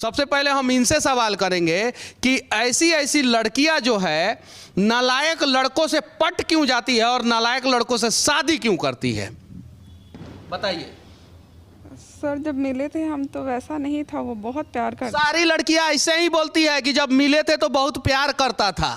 सबसे पहले हम इनसे सवाल करेंगे कि ऐसी ऐसी लड़कियां जो है नालायक लड़कों से पट क्यों जाती है और नालायक लड़कों से शादी क्यों करती है, बताइए। सर जब मिले थे हम तो वैसा नहीं था, वो बहुत प्यार करता। सारी लड़कियां ऐसे ही बोलती है कि जब मिले थे तो बहुत प्यार करता था,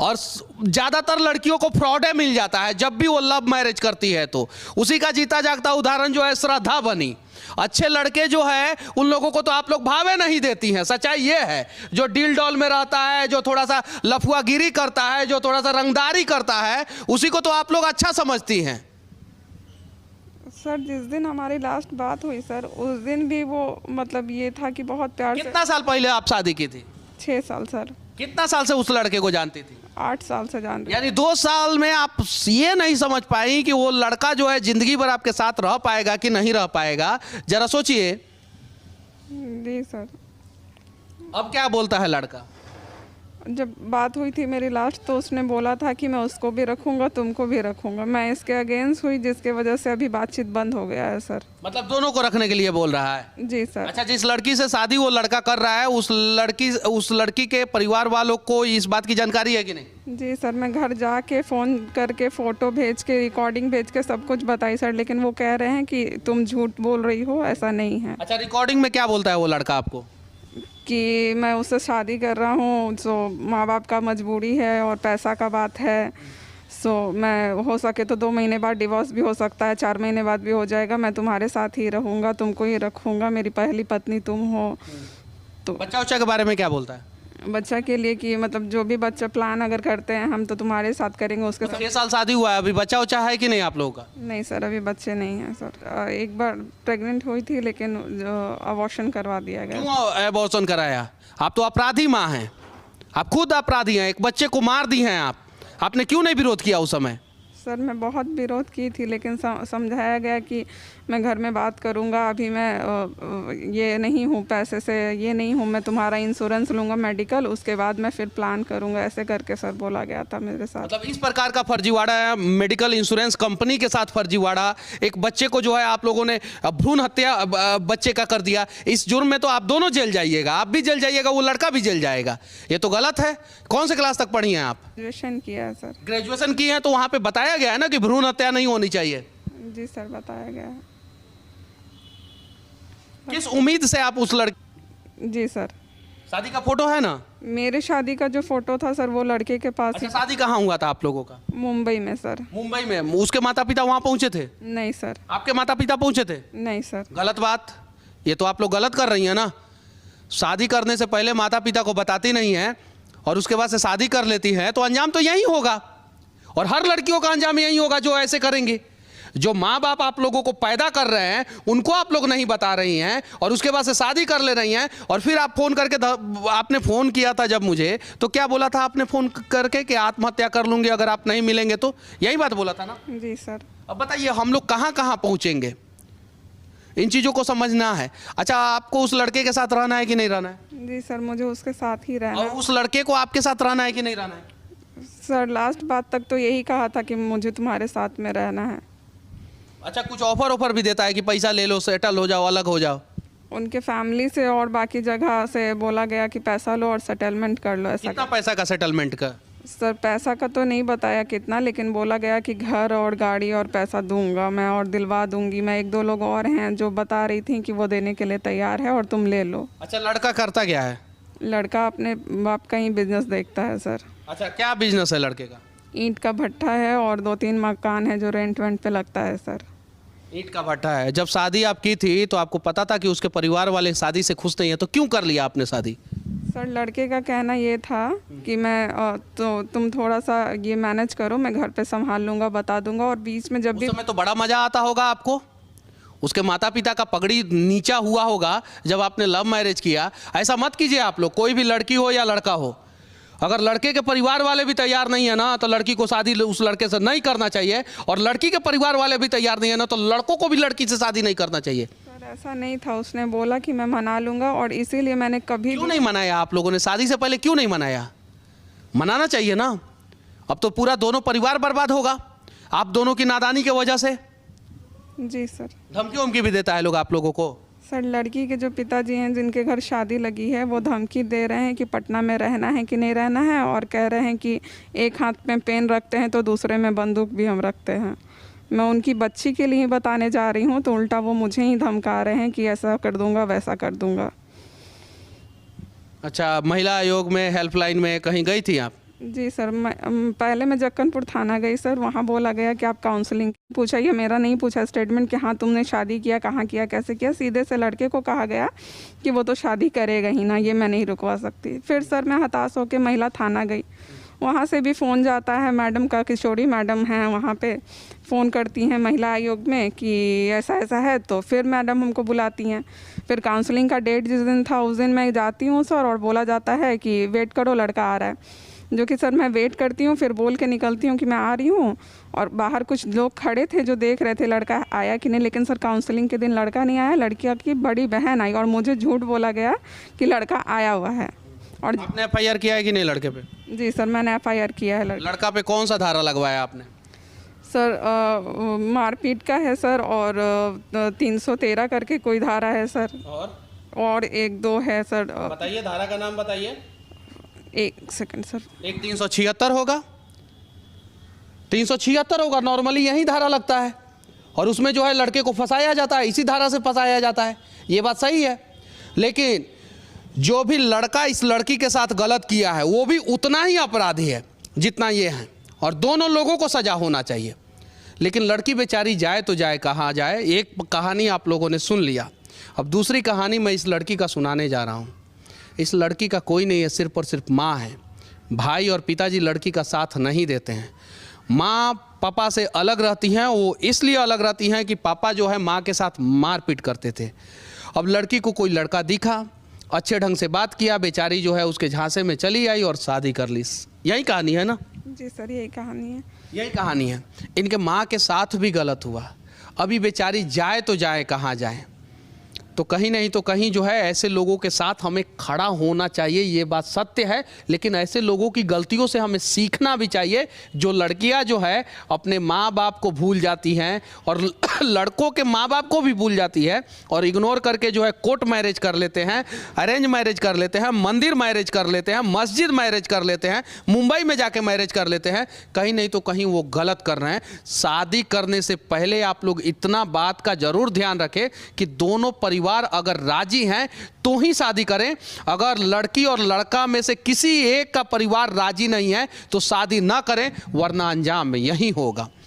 और ज्यादातर लड़कियों को फ्रॉडे मिल जाता है जब भी वो लव मैरिज करती है। तो उसी का जीता जागता उदाहरण जो है श्रद्धा बनी। अच्छे लड़के जो है उन लोगों को तो आप लोग भावे नहीं देती हैं, सच्चाई ये है। जो डील डॉल में रहता है, जो थोड़ा सा लफुआगिरी करता है, जो थोड़ा सा रंगदारी करता है, उसी को तो आप लोग अच्छा समझती हैं। सर जिस दिन हमारी लास्ट बात हुई सर, उस दिन भी वो मतलब ये था कि बहुत प्यार से। कितना साल पहले आप शादी की थी? 6 साल सर। कितना साल से उस लड़के को जानती थी? 8 साल से जान रही। यानी 2 साल में आप ये नहीं समझ पाई कि वो लड़का जो है जिंदगी भर आपके साथ रह पाएगा कि नहीं रह पाएगा। जरा सोचिए। जी सर। अब क्या बोलता है लड़का? जब बात हुई थी मेरी लास्ट तो उसने बोला था कि मैं उसको भी रखूंगा, तुमको भी रखूंगा। मैं इसके अगेंस्ट हुई, जिसके वजह से अभी बातचीत बंद हो गया है सर। मतलब दोनों को रखने के लिए बोल रहा है? जी सर। अच्छा, जिस लड़की से शादी वो लड़का कर रहा है उस लड़की के परिवार वालों को इस बात की जानकारी है कि नहीं? जी सर, मैं घर जाके फ़ोन करके फ़ोटो भेज के रिकॉर्डिंग भेज के सब कुछ बताई सर, लेकिन वो कह रहे हैं कि तुम झूठ बोल रही हो, ऐसा नहीं है। अच्छा, रिकॉर्डिंग में क्या बोलता है वो लड़का आपको? कि मैं उससे शादी कर रहा हूँ, सो माँ बाप का मजबूरी है और पैसा का बात है। सो मैं हो सके तो 2 महीने बाद डिवोर्स भी हो सकता है, 4 महीने बाद भी हो जाएगा। मैं तुम्हारे साथ ही रहूँगा, तुमको ही रखूँगा, मेरी पहली पत्नी तुम हो। तो बच्चा उच्चा के बारे में क्या बोलता है? बच्चा के लिए कि मतलब जो भी बच्चा प्लान अगर करते हैं हम तो तुम्हारे साथ करेंगे, उसके साथ। 6 साल शादी हुआ है, अभी बच्चा उच्चा है कि नहीं आप लोगों का? नहीं सर, अभी बच्चे नहीं हैं सर। एक बार प्रेग्नेंट हुई थी लेकिन अबॉर्शन करवा दिया गया। क्यों अबॉर्शन कराया? आप तो अपराधी माँ हैं, आप खुद अपराधी हैं, एक बच्चे को मार दी हैं आप। आपने क्यों नहीं विरोध किया उस समय? सर मैं बहुत विरोध की थी, लेकिन समझाया गया कि मैं घर में बात करूंगा, अभी मैं ये नहीं हूँ, पैसे से ये नहीं हूँ, मैं तुम्हारा इंश्योरेंस लूँगा मेडिकल, उसके बाद मैं फिर प्लान करूँगा, ऐसे करके सर बोला गया था मेरे साथ। मतलब इस प्रकार का फर्जीवाड़ा है, मेडिकल इंश्योरेंस कंपनी के साथ फर्जीवाड़ा, एक बच्चे को जो है आप लोगों ने भ्रूण हत्या बच्चे का कर दिया। इस जुर्म में तो आप दोनों जेल जाइएगा, आप भी जेल जाइएगा, वो लड़का भी जेल जाएगा। ये तो गलत है। कौन से क्लास तक पढ़ी हैं आप? ग्रेजुएशन किया है सर। ग्रेजुएशन की है तो वहाँ पे बताया गया है ना कि भ्रूण हत्या नहीं होनी चाहिए। जी सर, बताया गया है। किस उम्मीद से आप उस लड़की? जी सर। शादी का फोटो है ना? मेरे शादी का जो फोटो था सर वो लड़के के पास अच्छा, ही। शादी कहाँ हुआ था आप लोगों का? मुंबई में सर। मुंबई में? उसके माता पिता वहाँ पहुँचे थे? नहीं सर। आपके माता पिता पहुँचे थे? नहीं सर। गलत बात। ये तो आप लोग गलत कर रही हैं ना। शादी करने से पहले माता पिता को बताती नहीं है और उसके बाद से शादी कर लेती है तो अंजाम तो यही होगा, और हर लड़कियों का अंजाम यही होगा जो ऐसे करेंगे। जो माँ बाप आप लोगों को पैदा कर रहे हैं उनको आप लोग नहीं बता रही हैं और उसके बाद से शादी कर ले रही हैं। और फिर आप फोन करके, आपने फ़ोन किया था जब मुझे, तो क्या बोला था आपने फ़ोन करके कि आत्महत्या कर लूँगी अगर आप नहीं मिलेंगे तो? यही बात बोला था ना? जी सर। अब बताइए हम लोग कहाँ कहाँ पहुँचेंगे, इन चीज़ों को समझना है। अच्छा, आपको उस लड़के के साथ रहना है कि नहीं रहना है? जी सर, मुझे उसके साथ ही रहना और है। उस लड़के को आपके साथ रहना है कि नहीं रहना है? सर लास्ट बात तक तो यही कहा था कि मुझे तुम्हारे साथ में रहना है। अच्छा, कुछ ऑफर भी देता है कि पैसा ले लो, सेटल हो जाओ, अलग हो जाओ? उनके फैमिली से और बाकी जगह से बोला गया कि पैसा लो और सेटलमेंट कर लो, ऐसा। कितना पैसा का सेटलमेंट का? सर पैसा का तो नहीं बताया कितना, लेकिन बोला गया कि घर और गाड़ी और पैसा दूंगा मैं और दिलवा दूंगी मैं। 1-2 लोग और हैं जो बता रही थी कि वो देने के लिए तैयार है और तुम ले लो। अच्छा, लड़का करता क्या है? लड़का अपने बाप का ही बिजनेस देखता है सर। अच्छा, क्या बिजनेस है लड़के का? ईंट का भट्ठा है और 2-3 मकान है जो रेंट वेंट पे लगता है सर। ईंट का भट्ठा है। जब शादी आप की थी तो आपको पता था कि उसके परिवार वाले शादी से खुश नहीं है, तो क्यों कर लिया आपने शादी? सर लड़के का कहना ये था कि मैं तो तुम थोड़ा सा ये मैनेज करो, मैं घर पे संभाल लूँगा, बता दूंगा। और बीच में जब भी उस समय तो बड़ा मज़ा आता होगा आपको, उसके माता पिता का पगड़ी नीचा हुआ होगा जब आपने लव मैरिज किया। ऐसा मत कीजिए आप लोग, कोई भी लड़की हो या लड़का हो, अगर लड़के के परिवार वाले भी तैयार नहीं है ना तो लड़की को शादी उस लड़के से नहीं करना चाहिए, और लड़की के परिवार वाले भी तैयार नहीं है ना तो लड़कों को भी लड़की से शादी नहीं करना चाहिए। सर ऐसा नहीं था, उसने बोला कि मैं मना लूँगा और इसीलिए मैंने कभी क्यों नहीं मनाया आप लोगों ने? शादी से पहले क्यों नहीं मनाया? मनाना चाहिए ना। अब तो पूरा दोनों परिवार बर्बाद होगा आप दोनों की नादानी की वजह से। जी सर। धमकी वमकी भी देता है लोग आप लोगों को? सर लड़की के जो पिताजी हैं जिनके घर शादी लगी है वो धमकी दे रहे हैं कि पटना में रहना है कि नहीं रहना है, और कह रहे हैं कि एक हाथ में पेन रखते हैं तो दूसरे में बंदूक भी हम रखते हैं। मैं उनकी बच्ची के लिए बताने जा रही हूँ तो उल्टा वो मुझे ही धमका रहे हैं कि ऐसा कर दूंगा वैसा कर दूंगा। अच्छा, महिला आयोग में हेल्पलाइन में कहीं गई थी आप? जी सर, पहले मैं जक्कनपुर थाना गई सर, वहाँ बोला गया कि आप काउंसलिंग पूछा, ये मेरा नहीं पूछा स्टेटमेंट कि हाँ तुमने शादी किया, कहाँ किया, कैसे किया। सीधे से लड़के को कहा गया कि वो तो शादी करेगा ही ना, ये मैं नहीं रुकवा सकती। फिर सर मैं हताश होकर महिला थाना गई, वहाँ से भी फ़ोन जाता है, मैडम का, किशोरी मैडम हैं वहाँ पे, फ़ोन करती हैं महिला आयोग में कि ऐसा ऐसा है, तो फिर मैडम हमको बुलाती हैं। फिर काउंसलिंग का डेट जिस दिन था उस दिन मैं जाती हूँ सर, और बोला जाता है कि वेट करो लड़का आ रहा है, जो कि सर मैं वेट करती हूँ, फिर बोल के निकलती हूँ कि मैं आ रही हूँ। और बाहर कुछ लोग खड़े थे जो देख रहे थे लड़का आया कि नहीं, लेकिन सर काउंसलिंग के दिन लड़का नहीं आया, लड़की की बड़ी बहन आई और मुझे झूठ बोला गया कि लड़का आया हुआ है। और आपने FIR किया है कि नहीं लड़के पे? जी सर, मैंने FIR किया है। लड़का पे कौन सा धारा लगवाया आपने? सर मारपीट का है सर, और 313 करके कोई धारा है सर, और एक दो है सर। बताइए धारा का नाम बताइए। एक सेकंड सर। एक 376 होगा, 376 होगा, नॉर्मली यही धारा लगता है, और उसमें जो है लड़के को फंसाया जाता है, इसी धारा से फंसाया जाता है। ये बात सही है, लेकिन जो भी लड़का इस लड़की के साथ गलत किया है वो भी उतना ही अपराधी है जितना ये है, और दोनों लोगों को सजा होना चाहिए। लेकिन लड़की बेचारी जाए तो जाए कहाँ जाए। एक कहानी आप लोगों ने सुन लिया, अब दूसरी कहानी मैं इस लड़की का सुनाने जा रहा हूँ। इस लड़की का कोई नहीं है, सिर्फ और सिर्फ माँ है। भाई और पिताजी लड़की का साथ नहीं देते हैं। माँ पापा से अलग रहती हैं, वो इसलिए अलग रहती हैं कि पापा जो है माँ के साथ मारपीट करते थे। अब लड़की को कोई लड़का दिखा, अच्छे ढंग से बात किया, बेचारी जो है उसके झांसे में चली आई और शादी कर ली। यही कहानी है ना? जी सर, यही कहानी है। यही कहानी है। इनके माँ के साथ भी गलत हुआ। अभी बेचारी जाए तो जाए कहाँ जाए। तो कहीं नहीं तो कहीं जो है ऐसे लोगों के साथ हमें खड़ा होना चाहिए, ये बात सत्य है। लेकिन ऐसे लोगों की गलतियों से हमें सीखना भी चाहिए। जो लड़कियां जो है अपने माँ बाप को भूल जाती हैं और लड़कों के माँ बाप को भी भूल जाती है, और इग्नोर करके जो है कोर्ट मैरिज कर लेते हैं, अरेंज मैरिज कर लेते हैं, मंदिर मैरिज कर लेते हैं, मस्जिद मैरिज कर लेते हैं, मुंबई में जाके मैरिज कर लेते हैं। कहीं नहीं तो कहीं वो गलत कर रहे हैं। शादी करने से पहले आप लोग इतना बात का जरूर ध्यान रखें कि दोनों परिवार अगर राजी हैं तो ही शादी करें। अगर लड़की और लड़का में से किसी एक का परिवार राजी नहीं है तो शादी ना करें, वरना अंजाम यही होगा।